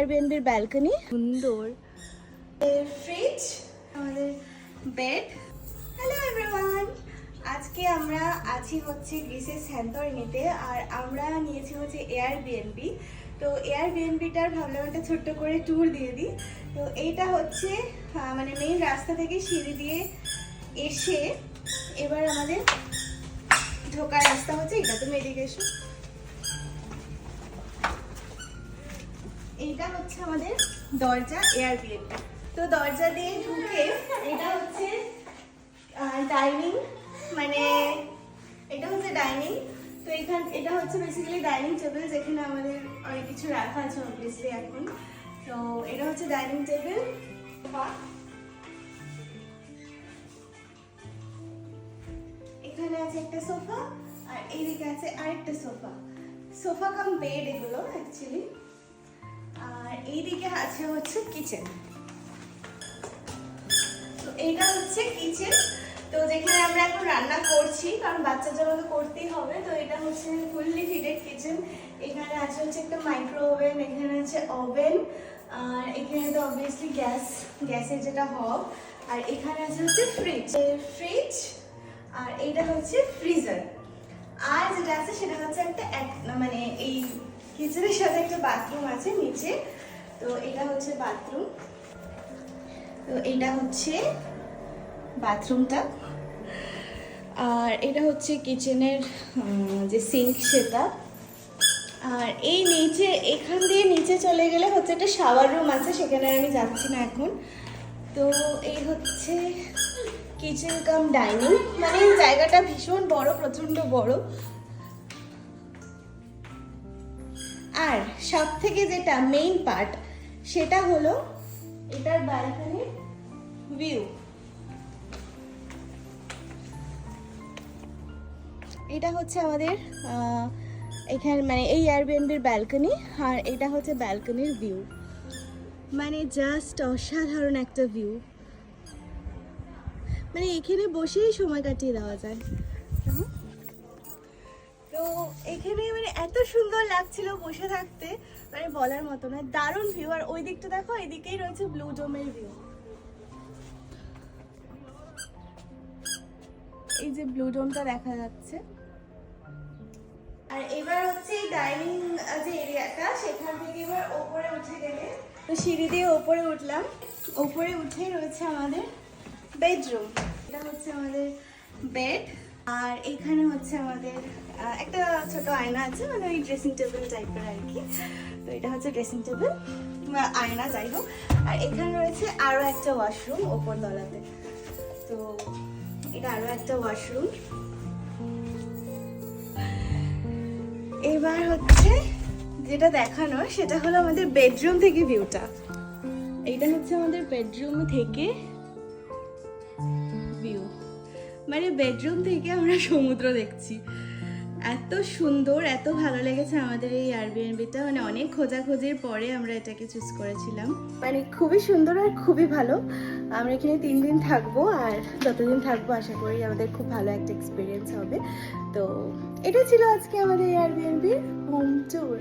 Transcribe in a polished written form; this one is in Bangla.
এয়ারবিএনবির ব্যালকনি, সুন্দর ফ্রিজ, আমাদের বেড। হ্যালো এভরিওয়ান, আজকে আমরা আছি হচ্ছে গ্রিসের স্যান্তরিনিতে, আর আমরা নিয়েছি হচ্ছে এয়ারবিএনবি। তো এয়ারবিএনবিটার ভাবলাম একটা ছোট্ট করে ট্যুর দিয়ে দিই। তো এইটা হচ্ছে মানে মেইন রাস্তা থেকে সিঁড়ি দিয়ে এসে এবার আমাদের ঢোকার রাস্তা হচ্ছে এটা। তুমি এদিকে এসো। এইটা হচ্ছে আমাদের দরজা এয়ারবিএনবি। তো দরজা দিয়ে ঢুকে এটা হচ্ছে ডাইনিং, মানে এটা হচ্ছে ডাইনিং। তো এটা হচ্ছে বেসিক্যালি ডাইনিং টেবিল, যেখানে আমাদের অনেক কিছু রাখা আছে অবভিয়াসলি এখন। তো এটা হচ্ছে ডাইনিং টেবিল। এখানে আছে একটা সোফা, আর এইদিকে আছে আরেকটা সোফা। সোফা কাম বেড এগুলো অ্যাকচুয়ালি। আর এইদিকে আছে হচ্ছে কিচেন। তো এইটা হচ্ছে কিচেন, তো যেখানে আমরা এখন রান্না করছি, কারণ বাচ্চার জন্য তো করতেই হবে। তো এটা হচ্ছে ফুললি হিটেড কিচেন। এখানে আছে হচ্ছে একটা মাইক্রো ওভেন, এখানে আছে ওভেন, আর এখানে তো অবভিয়াসলি গ্যাসের যেটা হব। আর এখানে আছে হচ্ছে ফ্রিজ, আর এইটা হচ্ছে ফ্রিজার। আর যেটা আছে সেটা হচ্ছে একটা মানে এই কিচেনের সাথে একটা বাথরুম আছে নিচে। তো এটা হচ্ছে বাথরুম। তো এটা হচ্ছে বাথরুমটা, আর এটা হচ্ছে কিচেনের যে সিঙ্ক সেটা। আর এই নিচে এখান দিয়ে নিচে চলে গেলে হচ্ছে একটা শাওয়ার রুম আছে, সেখানে আমি যাচ্ছি না এখন। তো এই হচ্ছে কিচেন কাম ডাইনিং, মানে জায়গাটা ভীষণ বড়, প্রচন্ড বড়। আর সব থেকে যেটা মেইন পার্ট সেটা হলো এটার ব্যালকনির ভিউ। এটা হচ্ছে আমাদের এখানে মানে এই এয়ারবিএনবির ব্যালকনি, আর এটা হচ্ছে ব্যালকনির ভিউ। মানে জাস্ট অসাধারণ একটা ভিউ, মানে এখানে বসেই সময় কাটিয়ে দেওয়া যায়। তো এখানে মানে এত সুন্দর লাগছিল বসে থাকতে, মানে বলার মতো না, দারুণ ভিউ। আর ওই দিকটা দেখো, এদিকেই রয়েছে ব্লু ডোমের ভিউ। এই যে ব্লু ডোমটা দেখা যাচ্ছে। আর এবার হচ্ছে এই ডাইনিং যে এরিয়াটা, সেখান থেকে এবার ওপরে উঠে গেলে, তো সিঁড়ি দিয়ে ওপরে উঠলাম। ওপরে উঠে রয়েছে আমাদের বেডরুম। এটা হচ্ছে আমাদের বেড, আর এখানে হচ্ছে আমাদের একটা ছোট আয়না আছে, মানে ওই ড্রেসিং টেবিল টাইপের আর কি। তো এটা হচ্ছে ড্রেসিং টেবিল বা আয়না, যাই হোক। আর এখানে রয়েছে আরও একটা ওয়াশরুম ওপর তলাতে। তো এটা আরও একটা ওয়াশরুম। এবার হচ্ছে যেটা দেখানোর সেটা হলো আমাদের বেডরুম থেকে ভিউটা। এইটা হচ্ছে আমাদের বেডরুম থেকে ভিউ, মানে বেডরুম থেকে আমরা সমুদ্র দেখছি। এত সুন্দর, এত ভালো লেগেছে আমাদের এই এয়ারবিএনবিটা, মানে অনেক খোঁজাখুঁজির পরে আমরা এটাকে চুজ করেছিলাম। মানে খুবই সুন্দর আর খুবই ভালো। আমরা এখানে 3 দিন থাকবো, আর যতদিন থাকবো আশা করি আমাদের খুব ভালো একটা এক্সপিরিয়েন্স হবে। তো এটা ছিল আজকে আমাদের এয়ারবিএনবির হোম ট্যুর।